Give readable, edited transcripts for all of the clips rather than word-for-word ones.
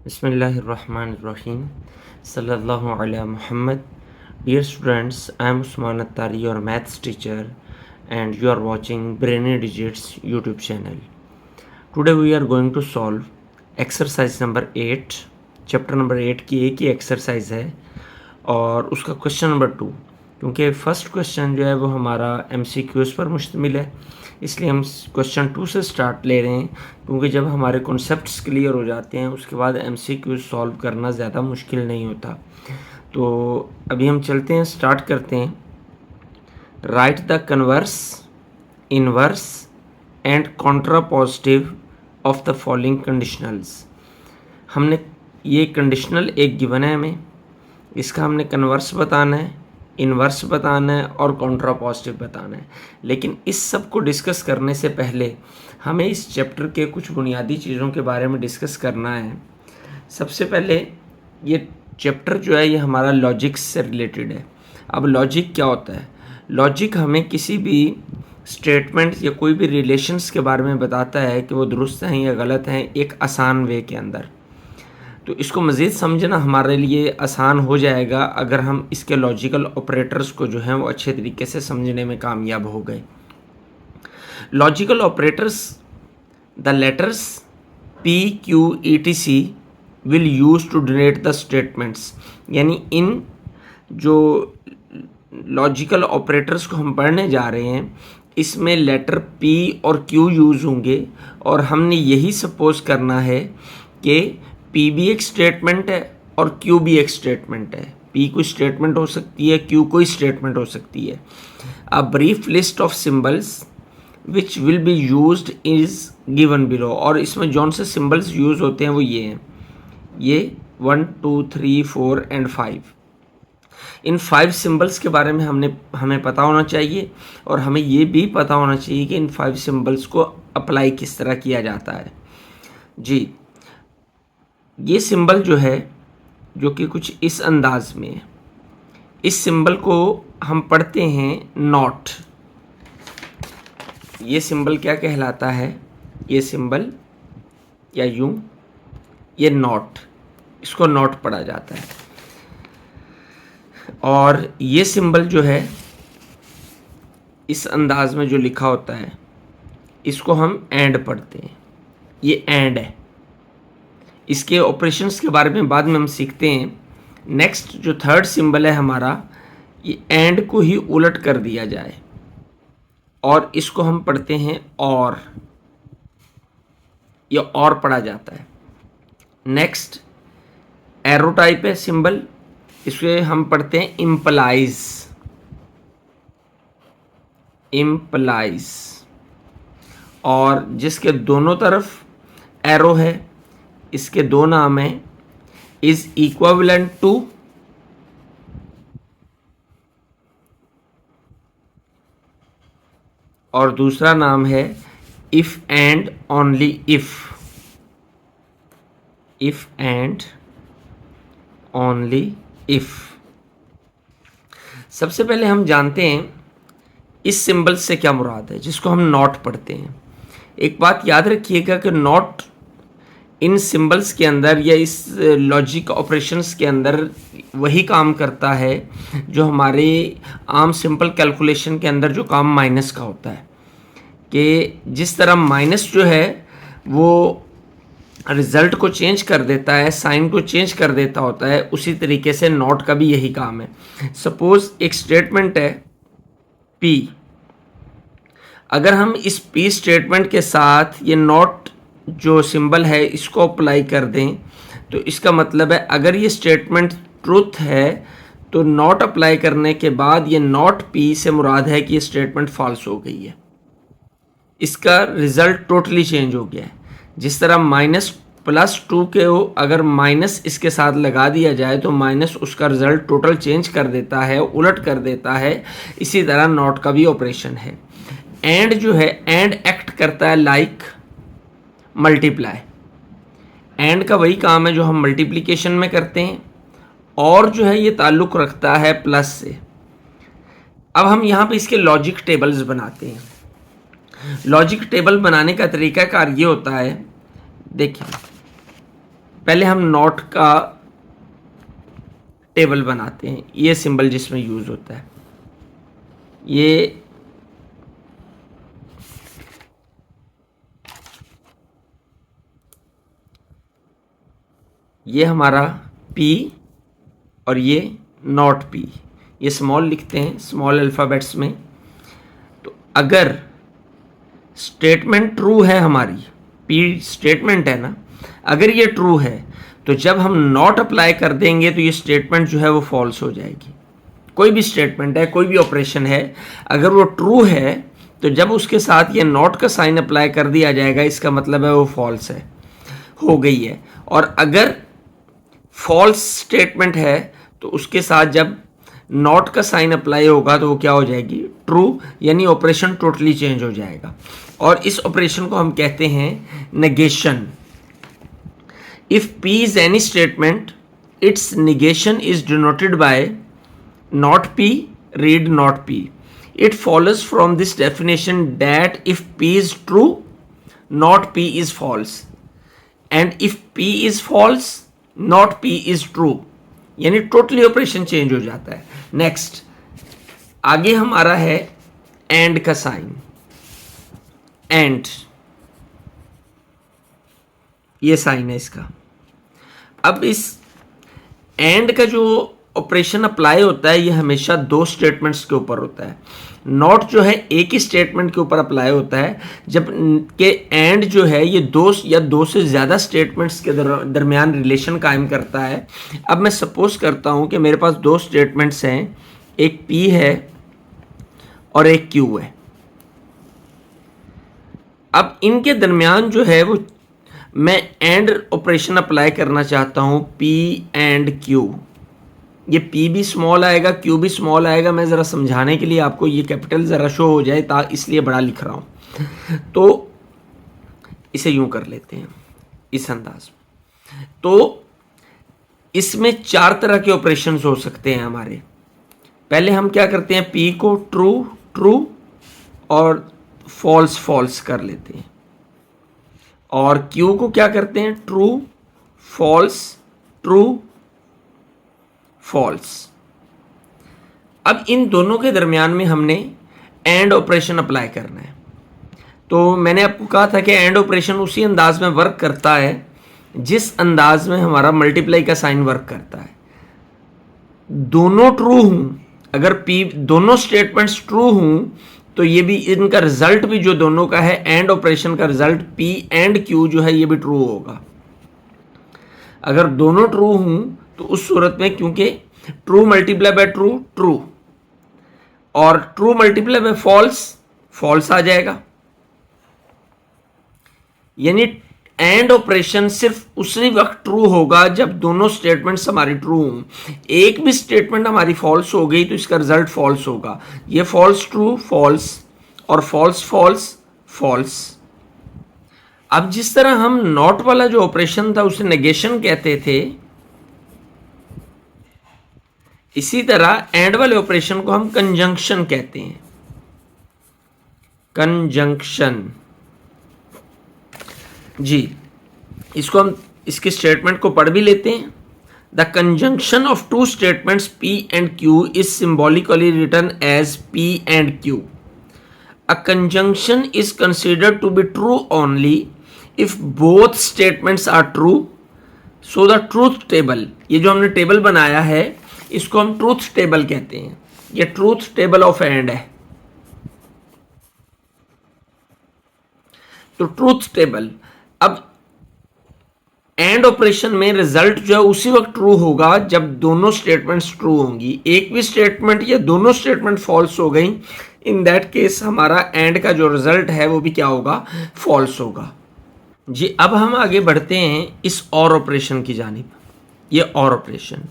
Bismillahirrahmanirrahim. Sallallahu ala Muhammad. Dear students, I am Usman Attari, your maths teacher, and you are watching Brainy Digits YouTube channel. Today we are going to solve exercise number 8. Chapter number 8 की एक ही exercise है और उसका question number 2, क्योंकि first question जो है वो हमारा MCQs पर मुश्तमिल है, इसलिए हम क्वेश्चन 2 से स्टार्ट ले रहे हैं, क्योंकि जब हमारे कॉन्सेप्ट्स क्लियर हो जाते हैं उसके बाद MCQs सॉल्व करना ज़्यादा मुश्किल नहीं होता। तो अभी हम चलते हैं, स्टार्ट करते हैं। Write the converse, inverse and contrapositive of the following conditionals. हमने ये कंडीशनल एक गिवन है, हमें इसका हमने कन्वर्स बताना है, इन्वर्स बताना है और कॉन्ट्रापॉजिटिव बताना है। लेकिन इस सब को डिस्कस करने से पहले हमें इस चैप्टर के कुछ बुनियादी चीज़ों के बारे में डिस्कस करना है। सबसे पहले ये चैप्टर जो है ये हमारा लॉजिक्स से रिलेटेड है। अब लॉजिक क्या होता है? लॉजिक हमें किसी भी स्टेटमेंट या कोई भी रिलेशंस के बारे में बताता है कि वो दुरुस्त हैं या गलत हैं, एक आसान वे के अंदर। तो इसको मज़ीद समझना हमारे लिए आसान हो जाएगा अगर हम इसके लॉजिकल ऑपरेटर्स को जो हैं वो अच्छे तरीके से समझने में कामयाब हो गए। Logical operators, the letters P, Q, etc will use to denote the statements. यानी इन जो लॉजिकल ऑपरेटर्स को हम पढ़ने जा रहे हैं इसमें लेटर P और Q यूज़ होंगे और हमने यही सपोज करना है कि P भी एक स्टेटमेंट है और Q भी एक स्टेटमेंट है। P कोई स्टेटमेंट हो सकती है, Q कोई स्टेटमेंट हो सकती है। A brief list of symbols which will be used is given below. और इसमें जौन से सिंबल्स यूज़ होते हैं वो ये हैं, ये 1, 2, 3, 4 एंड 5। इन 5 सिंबल्स के बारे में हमें पता होना चाहिए और हमें ये भी पता होना चाहिए कि इन 5 सिंबल्स को अप्लाई किस तरह किया जाता है। जी, ये सिंबल जो है जो कि कुछ इस अंदाज में है, इस सिंबल को हम पढ़ते हैं नॉट। ये सिंबल क्या कहलाता है? ये सिंबल या यूं, ये नॉट, इसको नॉट पढ़ा जाता है। और ये सिंबल जो है इस अंदाज में जो लिखा होता है इसको हम एंड पढ़ते हैं। ये एंड है। इसके ऑपरेशंस के बारे में बाद में हम सीखते हैं। नेक्स्ट जो थर्ड सिंबल है हमारा, ये एंड को ही उलट कर दिया जाए और इसको हम पढ़ते हैं और, ये और पढ़ा जाता है। नेक्स्ट एरो टाइप है सिंबल, इसके हम पढ़ते हैं इम्प्लाइज, इम्प्लाइज। और जिसके दोनों तरफ एरो है इसके दो नाम हैं, इज इक्विवेलेंट टू और दूसरा नाम है if and only if, if and only if. सबसे पहले हम जानते हैं इस सिंबल से क्या मुराद है जिसको हम नॉट पढ़ते हैं। एक बात याद रखिएगा कि नॉट इन सिंबल्स के अंदर या इस लॉजिक ऑपरेशंस के अंदर वही काम करता है जो हमारे आम सिंपल कैलकुलेशन के अंदर जो काम माइनस का होता है, कि जिस तरह माइनस जो है वो रिज़ल्ट को चेंज कर देता है, साइन को चेंज कर देता होता है, उसी तरीके से नॉट का भी यही काम है। सपोज़ एक स्टेटमेंट है P, अगर हम इस P स्टेटमेंट के साथ ये नॉट जो सिंबल है इसको अप्लाई कर दें तो इसका मतलब है अगर ये स्टेटमेंट ट्रूथ है तो नॉट अप्लाई करने के बाद ये नॉट P से मुराद है कि ये स्टेटमेंट फॉल्स हो गई है, इसका रिज़ल्ट टोटली चेंज हो गया है। जिस तरह -+2 के अगर माइनस इसके साथ लगा दिया जाए तो माइनस उसका रिज़ल्ट टोटल चेंज कर देता है, उलट कर देता है, इसी तरह नॉट का भी ऑपरेशन है। एंड जो है, एंड एक्ट करता है लाइक मल्टीप्लाई। एंड का वही काम है जो हम मल्टीप्लिकेशन में करते हैं, और जो है ये ताल्लुक़ रखता है प्लस से। अब हम यहाँ पे इसके लॉजिक टेबल्स बनाते हैं। लॉजिक टेबल बनाने का तरीकाकार ये होता है, देखिए पहले हम नॉट का टेबल बनाते हैं। ये सिंबल जिसमें यूज होता है, ये हमारा P और ये नॉट P, ये स्मॉल लिखते हैं स्मॉल अल्फ़ाबेट्स में। तो अगर स्टेटमेंट ट्रू है, हमारी P स्टेटमेंट है ना, अगर ये ट्रू है तो जब हम नॉट अप्लाई कर देंगे तो ये स्टेटमेंट जो है वो फॉल्स हो जाएगी। कोई भी स्टेटमेंट है, कोई भी ऑपरेशन है, अगर वो ट्रू है तो जब उसके साथ ये नॉट का साइन अप्लाई कर दिया जाएगा, इसका मतलब है वो फॉल्स है, हो गई है। और अगर फॉल्स स्टेटमेंट है तो उसके साथ जब नॉट का साइन अप्लाई होगा तो वो क्या हो जाएगी, ट्रू, यानी ऑपरेशन टोटली चेंज हो जाएगा। और इस ऑपरेशन को हम कहते हैं negation. If P is any statement, its negation is denoted by not P, read not P. It follows from this definition that if P is true, not P is false, and if P is false, not P is true, यानी totally operation change हो जाता है। Next आगे हमारा है and का sign. And ये sign है इसका। अब इस एंड का जो ऑपरेशन अप्लाई होता है ये हमेशा दो स्टेटमेंट्स के ऊपर होता है। नॉट जो है एक ही स्टेटमेंट के ऊपर अप्लाई होता है, जब के एंड जो है ये दो या दो से ज़्यादा स्टेटमेंट्स के दरमियान रिलेशन कायम करता है। अब मैं सपोज करता हूँ कि मेरे पास दो स्टेटमेंट्स हैं, एक P है और एक Q है। अब इनके दरमियान जो है वो मैं एंड ऑपरेशन अप्लाई करना चाहता हूँ, P एंड Q। ये P भी स्मॉल आएगा, Q भी स्मॉल आएगा। मैं ज़रा समझाने के लिए आपको ये कैपिटल ज़रा शो हो जाए इसलिए बड़ा लिख रहा हूँ। तो इसे यूं कर लेते हैं इस अंदाज में। तो इसमें चार तरह के ऑपरेशंस हो सकते हैं हमारे। पहले हम क्या करते हैं, P को ट्रू ट्रू और फॉल्स फॉल्स कर लेते हैं, और Q को क्या करते हैं, ट्रू फॉल्स ट्रू फॉल्स। अब इन दोनों के दरमियान में हमने एंड ऑपरेशन अप्लाई करना है। तो मैंने आपको कहा था कि एंड ऑपरेशन उसी अंदाज में वर्क करता है जिस अंदाज में हमारा मल्टीप्लाई का साइन वर्क करता है। दोनों ट्रू हूं, अगर P दोनों स्टेटमेंट्स ट्रू हूं तो ये भी, इनका रिजल्ट भी जो दोनों का है, एंड ऑपरेशन का रिजल्ट P एंड Q जो है ये भी ट्रू होगा। अगर दोनों ट्रू हूं तो उस सूरत में, क्योंकि true multiply by true true और true multiply by false false आ जाएगा। यानी एंड ऑपरेशन सिर्फ उसी वक्त ट्रू होगा जब दोनों स्टेटमेंट्स हमारी ट्रू हों। एक भी स्टेटमेंट हमारी फॉल्स हो गई तो इसका रिजल्ट फॉल्स होगा। ये फॉल्स ट्रू फॉल्स और फॉल्स फॉल्स फॉल्स। अब जिस तरह हम नॉट वाला जो ऑपरेशन था उसे नेगेशन कहते थे, इसी तरह एंड वाले ऑपरेशन को हम कंजंक्शन कहते हैं। कंजंक्शन जी, इसको हम इसके स्टेटमेंट को पढ़ भी लेते हैं। The conjunction of two statements P and Q is symbolically written as P and Q। A conjunction is considered to be true only if both statements are true. So the truth table, ये जो हमने table बनाया है इसको हम truth table कहते हैं। ये ट्रूथ टेबल ऑफ एंड है। तो ट्रूथ टेबल, अब एंड ऑपरेशन में रिजल्ट जो है उसी वक्त ट्रू होगा जब दोनों स्टेटमेंट्स ट्रू होंगी। एक भी स्टेटमेंट या दोनों स्टेटमेंट फॉल्स हो गई, इन दैट केस हमारा एंड का जो रिजल्ट है वो भी क्या होगा, फॉल्स होगा जी। अब हम आगे बढ़ते हैं इस और ऑपरेशन की जानिब। ये और ऑपरेशन,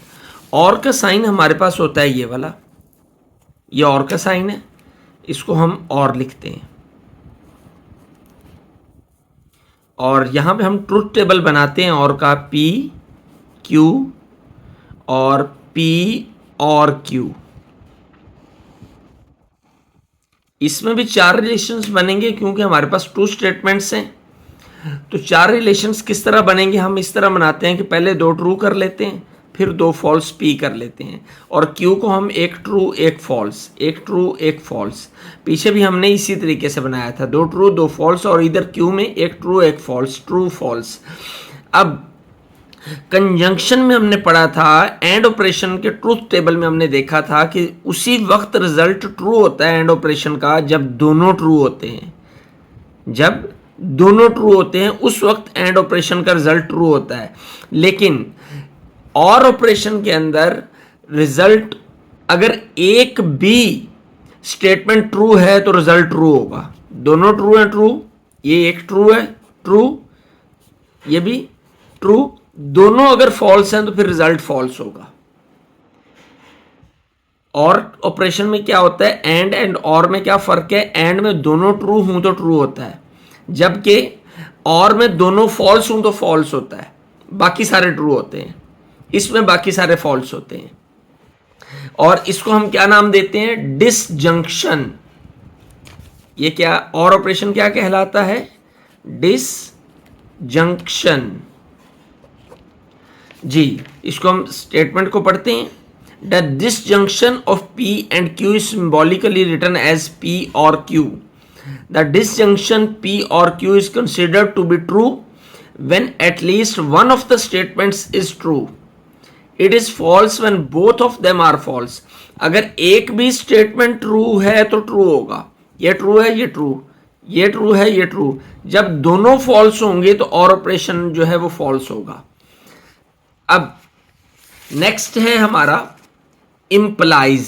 और का साइन हमारे पास होता है ये वाला, ये और का साइन है, इसको हम और लिखते हैं। और यहाँ पे हम ट्रूथ टेबल बनाते हैं और का P Q और P और Q। इसमें भी चार रिलेशंस बनेंगे क्योंकि हमारे पास टू स्टेटमेंट्स हैं। तो चार रिलेशंस किस तरह बनेंगे, हम इस तरह बनाते हैं कि पहले दो ट्रू कर लेते हैं, फिर दो फॉल्स पी कर लेते हैं, और क्यू को हम एक ट्रू एक फॉल्स, एक ट्रू एक फॉल्स, पीछे भी हमने इसी तरीके से बनाया था, दो ट्रू दो फॉल्स, और इधर क्यू में एक ट्रू एक फॉल्स, ट्रू फॉल्स। अब कंजंक्शन में हमने पढ़ा था, एंड ऑपरेशन के ट्रूथ टेबल में हमने देखा था कि उसी वक्त रिजल्ट ट्रू होता है एंड ऑपरेशन का जब दोनों ट्रू होते हैं, जब दोनों ट्रू होते हैं उस वक्त एंड ऑपरेशन का रिजल्ट ट्रू होता है। लेकिन और ऑपरेशन के अंदर रिजल्ट अगर एक भी स्टेटमेंट ट्रू है तो रिजल्ट ट्रू होगा, दोनों ट्रू है, ट्रू, ये एक ट्रू है, ट्रू, ये भी ट्रू, दोनों अगर फॉल्स हैं तो फिर रिजल्ट फॉल्स होगा। और ऑपरेशन में क्या होता है, एंड और में क्या फर्क है, एंड में दोनों ट्रू हूं तो ट्रू होता है, जबकि और में दोनों फॉल्स हूं तो फॉल्स होता है, बाकी सारे ट्रू होते हैं, इसमें बाकी सारे फॉल्स होते हैं। और इसको हम क्या नाम देते हैं, डिसजंक्शन। ये क्या और ऑपरेशन क्या कहलाता है, डिसजंक्शन। जी, इसको हम स्टेटमेंट को पढ़ते हैं। The disjunction of P and Q is symbolically written as P or Q. The disjunction P or Q is considered to be true when at least one of the statements is true. It is false when both of them are false. अगर एक भी statement true है तो true होगा, ये true है, ये true, ये ट्रू है, ये ट्रू। जब दोनों फॉल्स होंगे तो और ऑपरेशन जो है वो फॉल्स होगा। अब नेक्स्ट है हमारा इम्प्लाइज।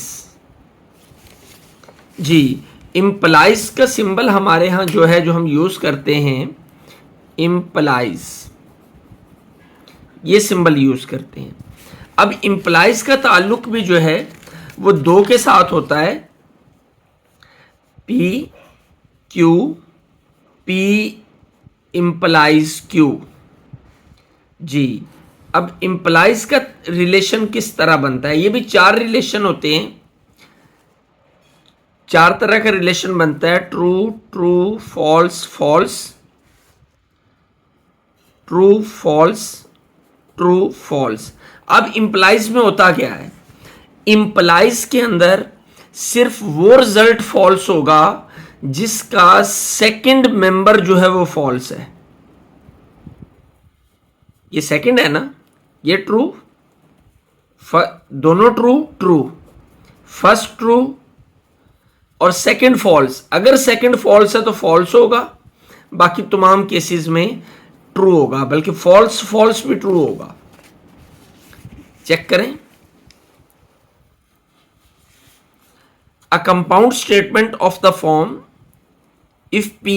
जी, इम्प्लाइज का सिंबल हमारे यहां जो है, जो हम यूज करते हैं, इम्प्लाइज, ये सिंबल यूज करते हैं। अब इम्प्लाइज का ताल्लुक भी जो है वो दो के साथ होता है, P Q, P implies Q. जी, अब इम्प्लाइज का रिलेशन किस तरह बनता है, ये भी चार रिलेशन होते हैं, चार तरह का रिलेशन बनता है, true true false false, true false, true false. अब इम्प्लाइज में होता क्या है, इम्प्लाइज के अंदर सिर्फ वो रिजल्ट फॉल्स होगा जिसका सेकंड मेंबर जो है वो फॉल्स है। ये सेकंड है ना, ये ट्रू, दोनों ट्रू ट्रू, फर्स्ट ट्रू और सेकंड फॉल्स। अगर सेकंड फॉल्स है तो फॉल्स होगा, बाकी तमाम केसेस में ट्रू होगा, बल्कि फॉल्स फॉल्स भी ट्रू होगा। चेक करें, a compound statement of the form if P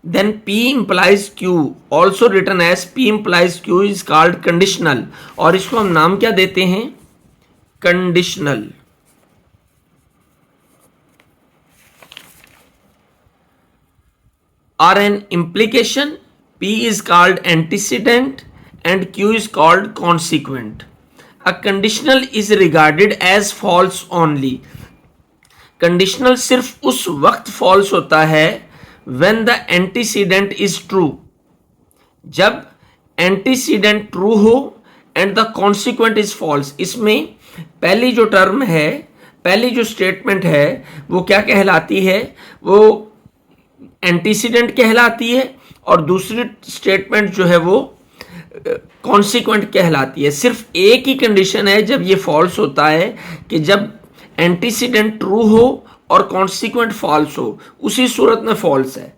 then P implies Q also written as P implies Q is called conditional, और इसको हम नाम क्या देते हैं, कंडीशनल। और an implication P is called antecedent and Q is called consequent. A conditional is regarded as false only. Conditional सिर्फ उस वक्त फॉल्स होता है when the antecedent is true, जब एंटीसीडेंट ट्रू हो and the consequent is false. इसमें पहली जो टर्म है, पहली जो स्टेटमेंट है वो क्या कहलाती है, वो एंटीसीडेंट कहलाती है, और दूसरी स्टेटमेंट जो है वो कॉन्सिक्वेंट कहलाती है। सिर्फ एक ही कंडीशन है जब ये फॉल्स होता है कि जब एंटीसीडेंट ट्रू हो और कॉन्सिक्वेंट फॉल्स हो, उसी सूरत में फॉल्स है।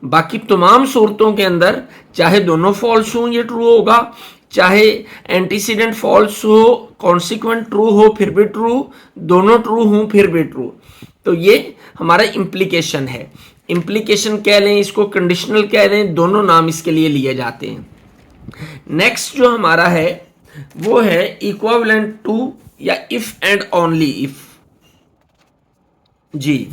बाकी तमाम सूरतों के अंदर चाहे दोनों फॉल्स हों ये ट्रू होगा, चाहे एंटीसीडेंट फॉल्स हो कॉन्सिक्वेंट ट्रू हो फिर भी ट्रू, दोनों ट्रू हों फिर भी ट्रू। तो ये हमारा इम्प्लीकेशन है। इम्प्लीकेशन कह लें, इसको कंडीशनल कह लें, दोनों नाम इसके लिए लिए जाते हैं। नेक्स्ट जो हमारा है वो है इक्विवेलेंट टू या इफ एंड ओनली इफ। जी,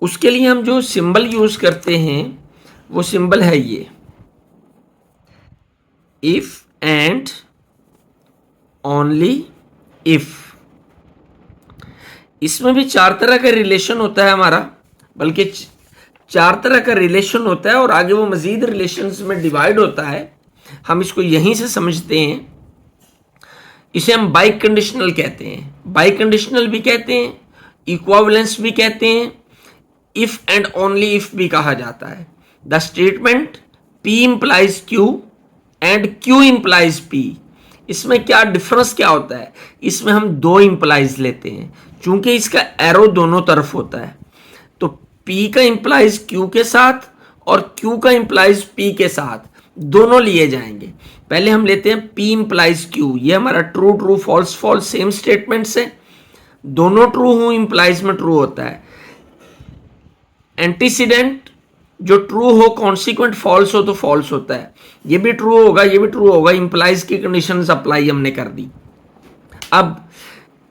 उसके लिए हम जो सिंबल यूज करते हैं वो सिंबल है ये, इफ एंड ओनली इफ। इसमें भी चार तरह का रिलेशन होता है हमारा, बल्कि चार तरह का रिलेशन होता है और आगे वो मजीद रिलेशंस में डिवाइड होता है। हम इसको यहीं से समझते हैं। इसे हम बाई कंडीशनल कहते हैं, बाई कंडीशनल भी कहते हैं, इक्विवेलेंस भी कहते हैं, इफ एंड ओनली इफ भी कहा जाता है। The statement P implies Q and Q implies P, इसमें क्या डिफरेंस क्या होता है? इसमें हम दो इंप्लाइज लेते हैं, चूंकि इसका एरो दोनों तरफ होता है, तो P का इंप्लाइज Q के साथ और Q का इंप्लाइज P के साथ दोनों लिए जाएंगे। पहले हम लेते हैं P इंप्लाइज Q, ये हमारा true true false false same statement से, दोनों ट्रू हो इंप्लाइज में ट्रू होता है। एंटीसीडेंट जो ट्रू हो, कॉन्सिक्वेंट फॉल्स हो तो फॉल्स होता है। ये भी ट्रू होगा, ये भी ट्रू होगा, इंप्लाइज की कंडीशंस अप्लाई हमने कर दी। अब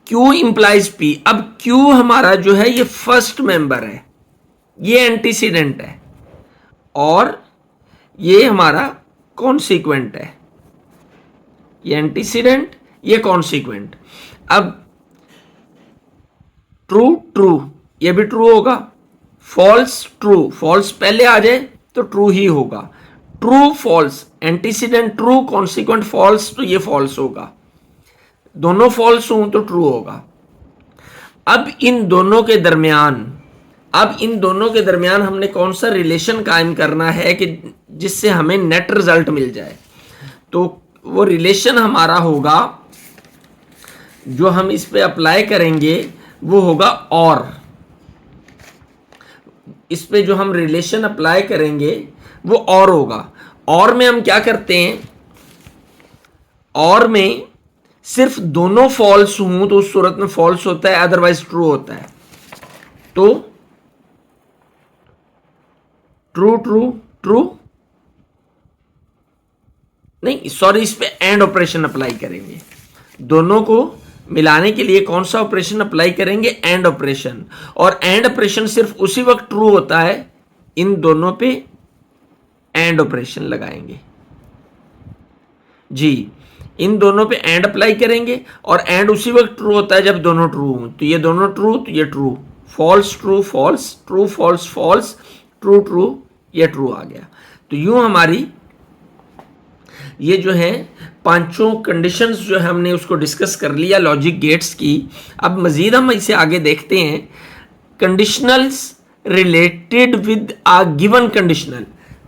Q इंप्लाइज P, अब Q हमारा जो है ये फर्स्ट मेंबर है, ये एंटीसीडेंट है, और ये हमारा कॉन्सिक्वेंट है, ये एंटीसीडेंट, ये कॉन्सिक्वेंट। अब ट्रू ट्रू, ये भी ट्रू होगा, फॉल्स ट्रू, फॉल्स पहले आ जाए तो ट्रू ही होगा, true false, antecedent true, consequent false, तो ये फॉल्स होगा, दोनों फॉल्स हों तो ट्रू होगा। अब इन दोनों के दरमियान हमने कौन सा रिलेशन कायम करना है कि जिससे हमें नेट रिजल्ट मिल जाए? तो वो रिलेशन हमारा होगा, जो हम इस पे अप्लाई करेंगे वो होगा और। इस पे जो हम रिलेशन अप्लाई करेंगे वो और होगा। और में हम क्या करते हैं? और में सिर्फ दोनों फॉल्स हों तो उस सूरत में फॉल्स होता है, अदरवाइज ट्रू होता है। तो ट्रू ट्रू ट्रू नहीं, सॉरी, इस पे एंड ऑपरेशन अप्लाई करेंगे। दोनों को मिलाने के लिए कौन सा ऑपरेशन अप्लाई करेंगे? And operation. और एंड ऑपरेशन सिर्फ उसी वक्त ट्रू होता है, इन दोनों पे एंड ऑपरेशन लगाएंगे जी, इन दोनों पे एंड अप्लाई करेंगे और एंड उसी वक्त ट्रू होता है जब दोनों ट्रू हों। तो ये दोनों ट्रू, तो ये true, false true false, true false false, true true, ये ट्रू आ गया। तो यूं हमारी ये जो है पांचों कंडीशंस जो है हमने उसको डिस्कस कर लिया लॉजिक गेट्स की। अब मजीद हम इसे आगे देखते हैं। Conditionals related with a given conditional.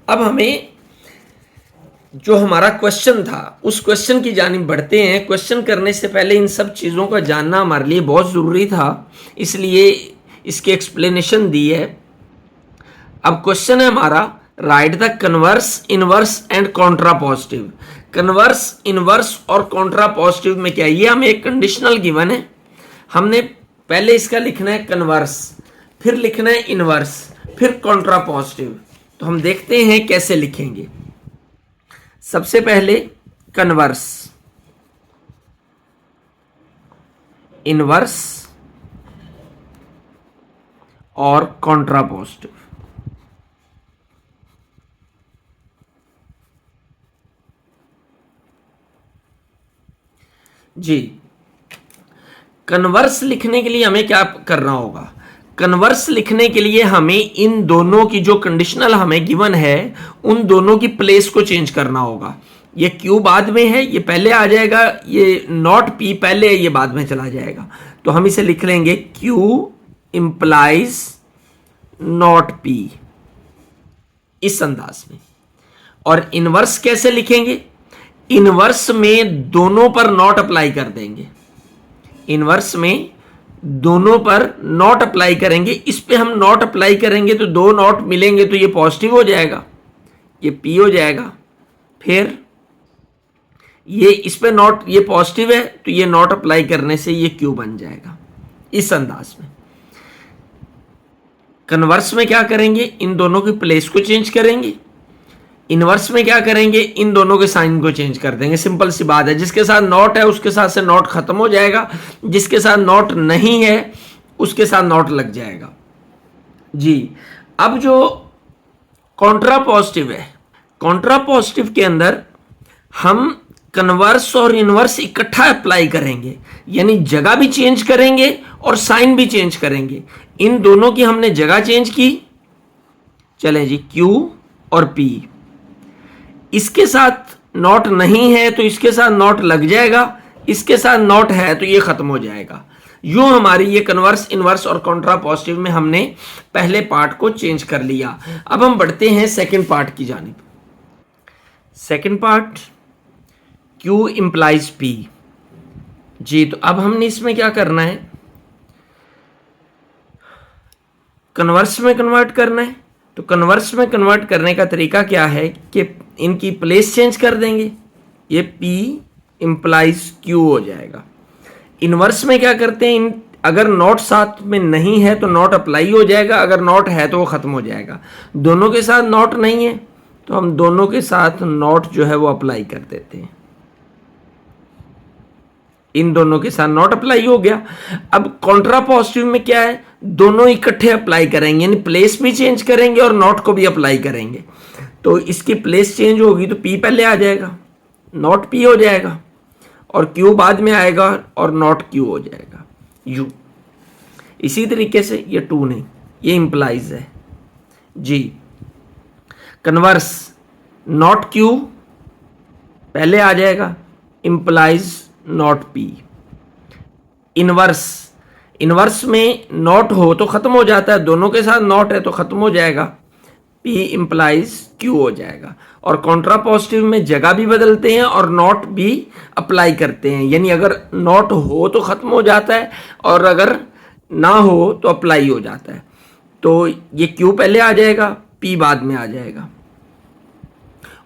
अब हमें जो हमारा क्वेश्चन था उस क्वेश्चन की जानिब बढ़ते हैं। क्वेश्चन करने से पहले इन सब चीज़ों का जानना हमारे लिए बहुत ज़रूरी था, इसलिए इसकी एक्सप्लेनेशन दी है। अब क्वेश्चन है हमारा, right the converse, inverse and Contra positive. Converse, inverse और कॉन्ट्रा पॉजिटिव में क्या है? ये हमें एक कंडीशनल गिवन है, हमने पहले इसका लिखना है कन्वर्स, फिर लिखना है इनवर्स, फिर कॉन्ट्रा पॉजिटिव। तो हम देखते हैं कैसे लिखेंगे। सबसे पहले कन्वर्स, इनवर्स और कॉन्ट्रा पॉजिटिव। जी, कन्वर्स लिखने के लिए हमें क्या करना होगा? कन्वर्स लिखने के लिए हमें इन दोनों की जो कंडीशनल हमें गिवन है उन दोनों की प्लेस को चेंज करना होगा। ये क्यू बाद में है, ये पहले आ जाएगा, ये नॉट पी पहले, ये बाद में चला जाएगा। तो हम इसे लिख लेंगे क्यू इंप्लाइज नॉट पी, इस अंदाज में। और इनवर्स कैसे लिखेंगे? इनवर्स में दोनों पर नॉट अप्लाई कर देंगे, इनवर्स में दोनों पर नॉट अप्लाई करेंगे। इस पे हम नॉट अप्लाई करेंगे तो दो नॉट मिलेंगे तो ये पॉजिटिव हो जाएगा, ये पी हो जाएगा। फिर ये इस पे नॉट, ये पॉजिटिव है तो ये नॉट अप्लाई करने से ये क्यू बन जाएगा, इस अंदाज में। कन्वर्स में क्या करेंगे? इन दोनों की प्लेस को चेंज करेंगे। इनवर्स में क्या करेंगे? इन दोनों के साइन को चेंज कर देंगे। सिंपल सी बात है, जिसके साथ नॉट है उसके साथ से नॉट खत्म हो जाएगा, जिसके साथ नॉट नहीं है उसके साथ नॉट लग जाएगा जी। अब जो कॉन्ट्रा पॉजिटिव है, कॉन्ट्रा पॉजिटिव के अंदर हम कन्वर्स और इनवर्स इकट्ठा अप्लाई करेंगे, यानी जगह भी चेंज करेंगे और साइन भी चेंज करेंगे। इन दोनों की हमने जगह चेंज की चले जी, Q और P, इसके साथ नॉट नहीं है तो इसके साथ नॉट लग जाएगा, इसके साथ नॉट है तो ये खत्म हो जाएगा। यूं हमारी ये कन्वर्स, इनवर्स और कॉन्ट्रा पॉजिटिव में हमने पहले पार्ट को चेंज कर लिया। अब हम बढ़ते हैं सेकंड पार्ट की जानिब। Second part, Q implies P। जी, तो अब हमने इसमें क्या करना है, कन्वर्स में कन्वर्ट करना है। तो कन्वर्स में कन्वर्ट करने का तरीका क्या है कि इनकी प्लेस चेंज कर देंगे, ये P इंप्लाइज Q हो जाएगा। इनवर्स में क्या करते हैं, अगर नॉट साथ में नहीं है तो नॉट अप्लाई हो जाएगा, अगर नॉट है तो वो खत्म हो जाएगा। दोनों के साथ नॉट नहीं है तो हम दोनों के साथ नॉट जो है वो अप्लाई कर देते हैं, इन दोनों के साथ नॉट अप्लाई हो गया। अब कॉन्ट्रा पॉजिटिव में क्या है, दोनों इकट्ठे अप्लाई करेंगे, यानी प्लेस भी चेंज करेंगे और नॉट को भी अप्लाई करेंगे। तो इसकी प्लेस चेंज होगी तो P पहले आ जाएगा, नॉट P हो जाएगा, और Q बाद में आएगा और नॉट Q हो जाएगा, U। इसी तरीके से ये टू नहीं, ये इंप्लाइज है जी। कन्वर्स, नॉट Q पहले आ जाएगा, implies not P। Inverse, inverse में नॉट हो तो खत्म हो जाता है, दोनों के साथ नॉट है तो खत्म हो जाएगा, P इंप्लाइज Q हो जाएगा। और कॉन्ट्रा पॉजिटिव में जगह भी बदलते हैं और नॉट भी अप्लाई करते हैं, यानी अगर नॉट हो तो खत्म हो जाता है और अगर ना हो तो अप्लाई हो जाता है। तो ये Q पहले आ जाएगा, P बाद में आ जाएगा।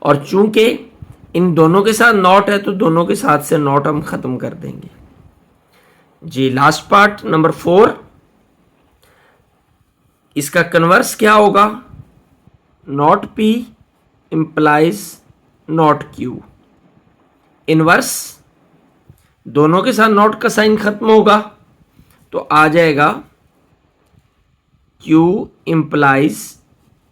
और चूंकि इन दोनों के साथ नॉट है तो दोनों के साथ से नॉट हम खत्म कर देंगे जी। लास्ट पार्ट नंबर 4, इसका कन्वर्स क्या होगा, not P implies not Q। Inverse, दोनों के साथ नॉट का साइन खत्म होगा तो आ जाएगा Q इंप्लाइज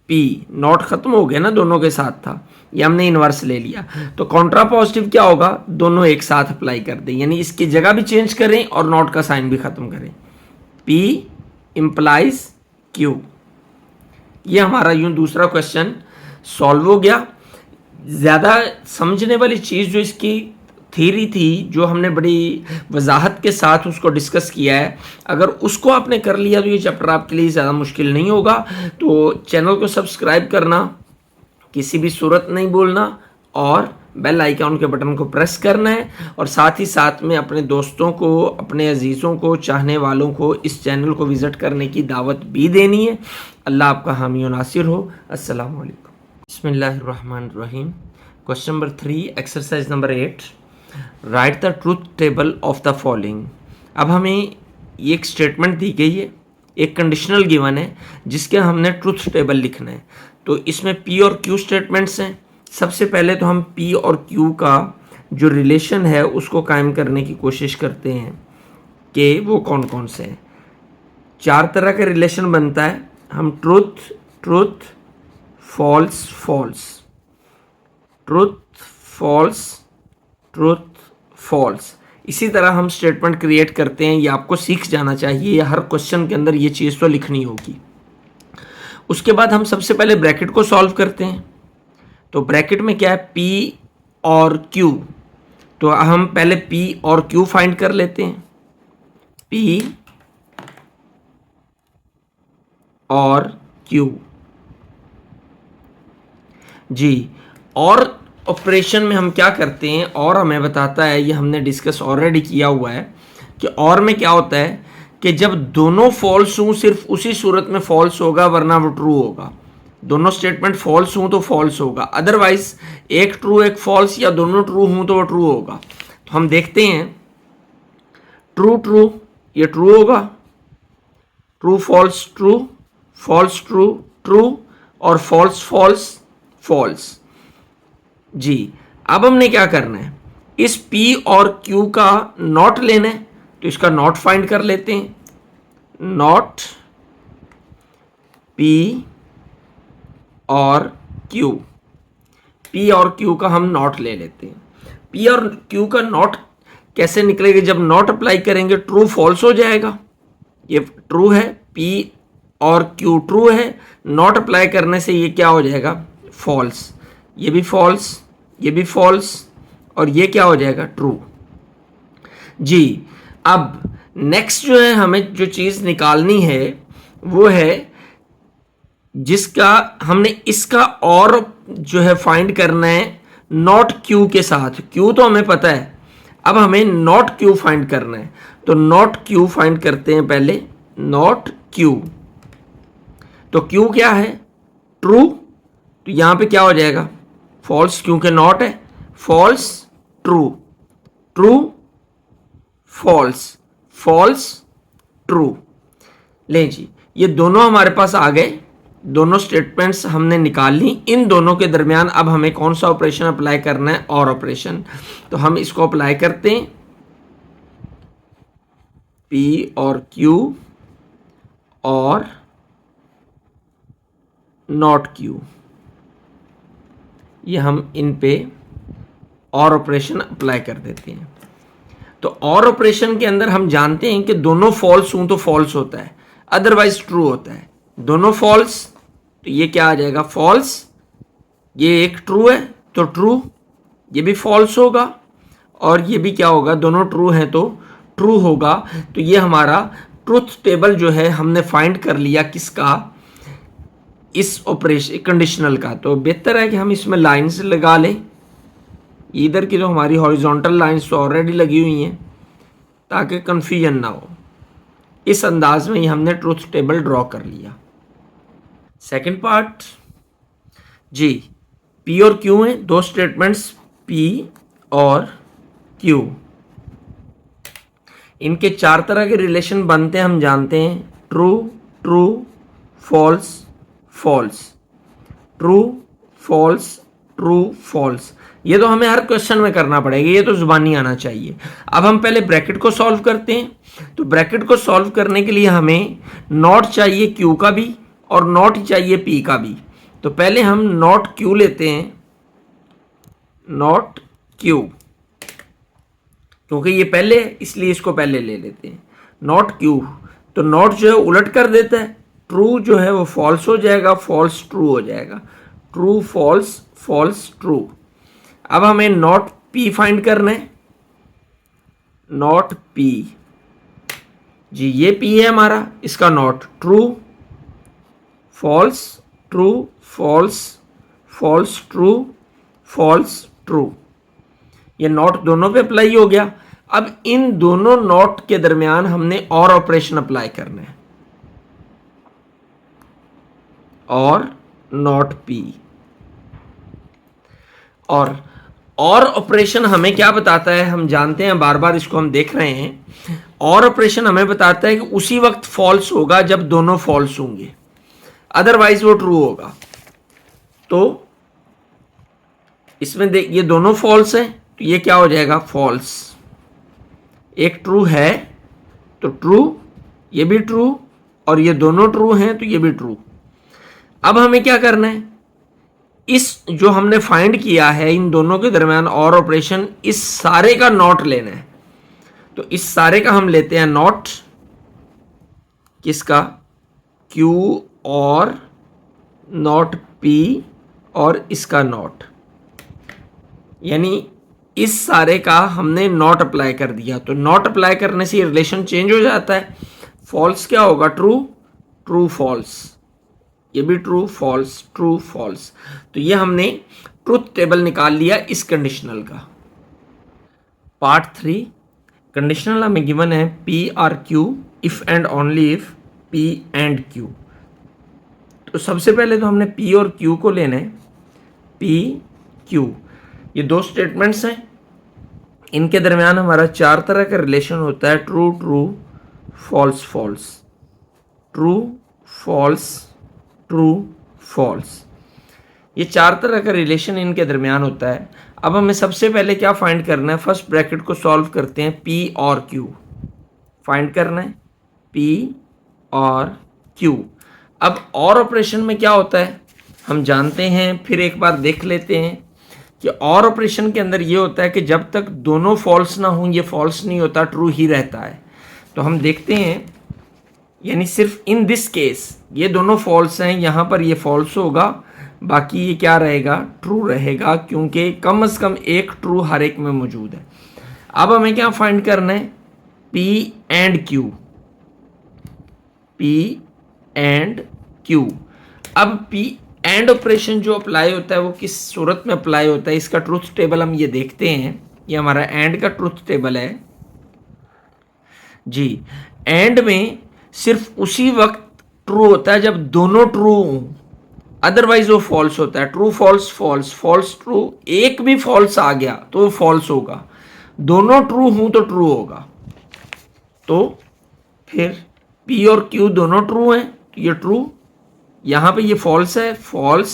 P। नॉट खत्म हो गया ना, दोनों के साथ था, ये हमने इनवर्स ले लिया। तो कॉन्ट्रा पॉजिटिव क्या होगा, दोनों एक साथ अप्लाई कर दें, यानी इसकी जगह भी चेंज करें और नॉट का साइन भी खत्म करें, P इंप्लाइज Q। ये हमारा यूं दूसरा क्वेश्चन सॉल्व हो गया। ज़्यादा समझने वाली चीज़ जो इसकी थ्योरी थी, जो हमने बड़ी वजाहत के साथ उसको डिस्कस किया है, अगर उसको आपने कर लिया तो ये चैप्टर आपके लिए ज़्यादा मुश्किल नहीं होगा। तो चैनल को सब्सक्राइब करना किसी भी सूरत नहीं भूलना और बेल आइकॉन के बटन को प्रेस करना है, और साथ ही साथ में अपने दोस्तों को, अपने अजीज़ों को, चाहने वालों को इस चैनल को विज़िट करने की दावत भी देनी है। अल्लाह आपका हामी और नासिर हो। अस्सलाम वालेकुम। बिस्मिल्लाहिर्रहमानिर्रहीम। Question number 3, exercise number 8, right the truth table of the following. अब हमें ये एक स्टेटमेंट दी गई है, एक कंडीशनल गिवन है जिसके हमने ट्रूथ टेबल लिखना है। तो इसमें P और Q स्टेटमेंट्स हैं। सबसे पहले तो हम P और Q का जो रिलेशन है उसको कायम करने की कोशिश करते हैं कि वो कौन कौन से हैं। 4 तरह का रिलेशन बनता है। हम truth, truth, false, false, truth, false, truth, false, इसी तरह हम स्टेटमेंट क्रिएट करते हैं। ये आपको सीख जाना चाहिए, या हर क्वेश्चन के अंदर ये चीज़ तो लिखनी होगी। उसके बाद हम सबसे पहले ब्रैकेट को सॉल्व करते हैं। तो ब्रैकेट में क्या है, P और Q। तो हम पहले P और Q फाइंड कर लेते हैं, P और Q जी। और ऑपरेशन में हम क्या करते हैं, और हमें बताता है, ये हमने डिस्कस ऑलरेडी किया हुआ है कि और में क्या होता है कि जब दोनों फॉल्स हों सिर्फ उसी सूरत में फॉल्स होगा, वरना वो ट्रू होगा। दोनों स्टेटमेंट फॉल्स हों तो फॉल्स होगा, अदरवाइज एक ट्रू एक फॉल्स या दोनों ट्रू हों तो वो ट्रू होगा। तो हम देखते हैं, ट्रू ट्रू ये ट्रू होगा, true false true, false true true, और फॉल्स फॉल्स फॉल्स जी। अब हमने क्या करना है, इस P और Q का नॉट लेना है, तो इसका नॉट फाइंड कर लेते हैं। नॉट P और Q, P और Q का हम नॉट ले लेते हैं। P और Q का नॉट कैसे निकलेगा, जब नॉट अप्लाई करेंगे ट्रू फॉल्स हो जाएगा। ये ट्रू है, P और क्यू ट्रू है, नॉट अप्लाई करने से ये क्या हो जाएगा, फॉल्स। ये भी फॉल्स, ये भी फॉल्स, और ये क्या हो जाएगा, ट्रू। जी, अब नेक्स्ट जो है हमें जो चीज निकालनी है वो है जिसका हमने इसका और जो है फाइंड करना है नॉट क्यू के साथ। क्यू तो हमें पता है, अब हमें नॉट क्यू फाइंड करना है। तो नॉट क्यू फाइंड करते हैं पहले, नॉट क्यू। तो क्यू क्या है, ट्रू, तो यहां पे क्या हो जाएगा, फॉल्स, क्योंकि नॉट है, false true, true false, false true. ले जी, ये दोनों हमारे पास आ गए, दोनों स्टेटमेंट्स हमने निकाल ली। इन दोनों के दरमियान अब हमें कौन सा ऑपरेशन अप्लाई करना है, और ऑपरेशन। तो हम इसको अप्लाई करते हैं, P और Q और नॉट Q, ये हम इन पे और ऑपरेशन अप्लाई कर देते हैं। तो और ऑपरेशन के अंदर हम जानते हैं कि दोनों फॉल्स हों तो फॉल्स होता है, अदरवाइज ट्रू होता है। दोनों फॉल्स, तो ये क्या आ जाएगा, फॉल्स। ये एक ट्रू है तो ट्रू, ये भी फॉल्स होगा, और ये भी क्या होगा, दोनों ट्रू हैं तो ट्रू होगा। तो ये हमारा ट्रुथ टेबल जो है हमने फाइंड कर लिया, किसका, इस ऑपरेशन कंडीशनल का। तो बेहतर है कि हम इसमें लाइंस लगा लें। इधर की तो हमारी हॉरिजॉन्टल लाइंस तो ऑलरेडी लगी हुई हैं ताकि कंफ्यूजन ना हो। इस अंदाज में ही हमने ट्रुथ टेबल ड्रॉ कर लिया। सेकंड पार्ट जी, P और Q हैं, दो स्टेटमेंट्स P और Q। इनके चार तरह के रिलेशन बनते हैं, हम जानते हैं, true, true, false, false, true, false, true, false. ये तो हमें हर क्वेश्चन में करना पड़ेगा, ये तो जुबानी आना चाहिए। अब हम पहले ब्रैकेट को सॉल्व करते हैं। तो ब्रैकेट को सॉल्व करने के लिए हमें नॉट चाहिए Q का भी और नॉट चाहिए P का भी। तो पहले हम नॉट Q लेते हैं, नॉट Q, क्योंकि ये पहले है इसलिए इसको पहले ले लेते हैं, नॉट Q। तो नॉट जो है उलट कर देता है, ट्रू जो है वो फॉल्स हो जाएगा, फॉल्स ट्रू हो जाएगा, ट्रू फॉल्स, फॉल्स ट्रू। अब हमें नॉट P फाइंड करना है, नॉट P जी, ये P है हमारा, इसका not true, false, true, false, false true, false true. ये नॉट दोनों पे अप्लाई हो गया। अब इन दोनों नॉट के दरमियान हमने और ऑपरेशन अप्लाई करना है, और नॉट P। और ऑपरेशन हमें क्या बताता है, हम जानते हैं, बार बार इसको हम देख रहे हैं। और ऑपरेशन हमें बताता है कि उसी वक्त फॉल्स होगा जब दोनों फॉल्स होंगे, अदरवाइज वो ट्रू होगा। तो इसमें देख, ये दोनों फॉल्स हैं तो ये क्या हो जाएगा, फॉल्स। एक ट्रू है तो ट्रू, ये भी ट्रू, और ये दोनों ट्रू हैं तो ये भी ट्रू। अब हमें क्या करना है, इस जो हमने फाइंड किया है इन दोनों के दरमियान और ऑपरेशन, इस सारे का नॉट लेना है। तो इस सारे का हम लेते हैं नॉट, किसका, Q और नॉट P और इसका नॉट, यानी इस सारे का हमने नॉट अप्लाई कर दिया। तो नॉट अप्लाई करने से ये रिलेशन चेंज हो जाता है, फॉल्स क्या होगा, ट्रू, ट्रू फॉल्स, ये भी ट्रू, फॉल्स, ट्रू फॉल्स। तो ये हमने ट्रुथ टेबल निकाल लिया इस कंडीशनल का। पार्ट 3, कंडीशनल हमें गिवन है P और Q if and only if P and Q। तो सबसे पहले तो हमने P और Q को लेना है, P Q, ये दो स्टेटमेंट्स हैं, इनके दरमियान हमारा चार तरह का रिलेशन होता है, true, true, false, false, true, false, true, false. ये चार तरह का रिलेशन इनके दरमियान होता है। अब हमें सबसे पहले क्या फाइंड करना है, फर्स्ट ब्रैकेट को सॉल्व करते हैं, P और Q फाइंड करना है, P और Q। अब और ऑपरेशन में क्या होता है हम जानते हैं, फिर एक बार देख लेते हैं कि और ऑपरेशन के अंदर ये होता है कि जब तक दोनों फॉल्स ना हों ये फॉल्स नहीं होता, ट्रू ही रहता है। तो हम देखते हैं यानी सिर्फ इन दिस केस ये दोनों फॉल्स हैं, यहाँ पर ये फॉल्स होगा, बाकी ये क्या रहेगा, ट्रू रहेगा, क्योंकि कम से कम एक ट्रू हर एक में मौजूद है। अब हमें क्या फाइंड करना है, P and Q, P and Q। अब P एंड ऑपरेशन जो अप्लाई होता है वो किस सूरत में अप्लाई होता है, इसका ट्रूथ टेबल हम ये देखते हैं। ये हमारा एंड का ट्रूथ टेबल है जी। एंड में सिर्फ उसी वक्त ट्रू होता है जब दोनों ट्रू हों, अदरवाइज वो फॉल्स होता है। True false false, false true, एक भी फॉल्स आ गया तो वो फॉल्स होगा, दोनों ट्रू हूं तो ट्रू होगा। तो फिर P और Q दोनों ट्रू हैं तो ये ट्रू, यहां पे ये फॉल्स है, फॉल्स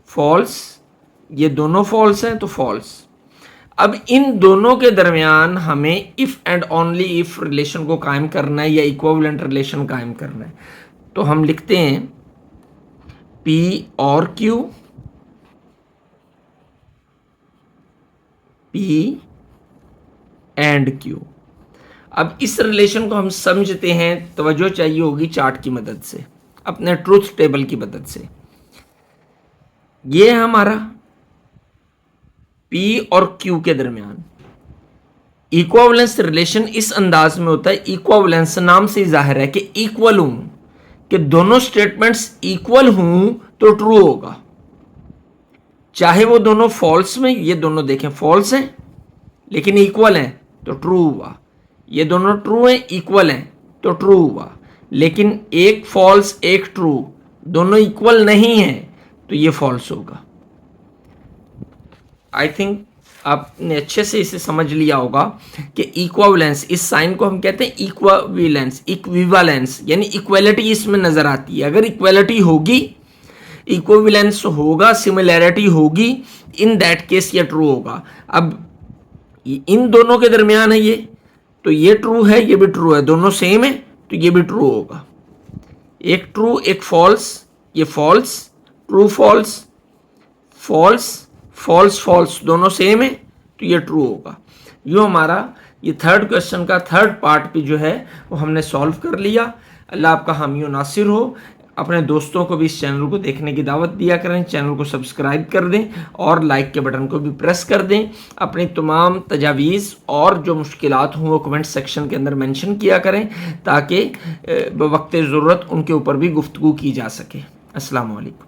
फॉल्स, ये दोनों फॉल्स हैं तो फॉल्स। अब इन दोनों के दरमियान हमें if and only if relation को कायम करना है या इक्विवेलेंट रिलेशन कायम करना है। तो हम लिखते हैं P और Q, P एंड Q। अब इस रिलेशन को हम समझते हैं, तवज्जो चाहिए होगी चार्ट की मदद से, अपने ट्रूथ टेबल की मदद से। ये है हमारा P और Q के दरमियान इक्विवेलेंस रिलेशन इस अंदाज में होता है, इक्विवेलेंस नाम से जाहिर है कि इक्वल हूं, कि दोनों स्टेटमेंट्स इक्वल हूं तो ट्रू होगा, चाहे वो दोनों फॉल्स में, ये दोनों देखें फॉल्स हैं लेकिन इक्वल हैं तो ट्रू हुआ, ये दोनों ट्रू हैं इक्वल हैं तो ट्रू हुआ, लेकिन एक फॉल्स एक ट्रू, दोनों इक्वल नहीं है तो ये फॉल्स होगा। आई थिंक आपने अच्छे से इसे समझ लिया होगा कि इक्विवेलेंस, इस साइन को हम कहते हैं इक्विवेलेंस, इक्विवेलेंस यानी इक्वलिटी इसमें नजर आती है। अगर इक्वलिटी होगी, इक्विवेलेंस होगा, सिमिलैरिटी होगी, इन दैट केस ये ट्रू होगा। अब इन दोनों के दरमियान है ये, तो ये ट्रू है, ये भी ट्रू है, दोनों सेम है तो ये भी ट्रू होगा। एक ट्रू एक फॉल्स, ये false, true false, false false false, दोनों सेम है तो ये ट्रू होगा। यूँ हमारा ये थर्ड क्वेश्चन का थर्ड पार्ट भी जो है वो हमने सॉल्व कर लिया। अल्लाह आपका हामी और नासिर हो। अपने दोस्तों को भी इस चैनल को देखने की दावत दिया करें, चैनल को सब्सक्राइब कर दें और लाइक के बटन को भी प्रेस कर दें। अपनी तमाम तजावीज़ और जो मुश्किलात हों वो कमेंट सेक्शन के अंदर मेंशन किया करें ताकि वक्त ज़रूरत उनके ऊपर भी गुफ्तगू की जा सके। अस्सलाम वालेकुम।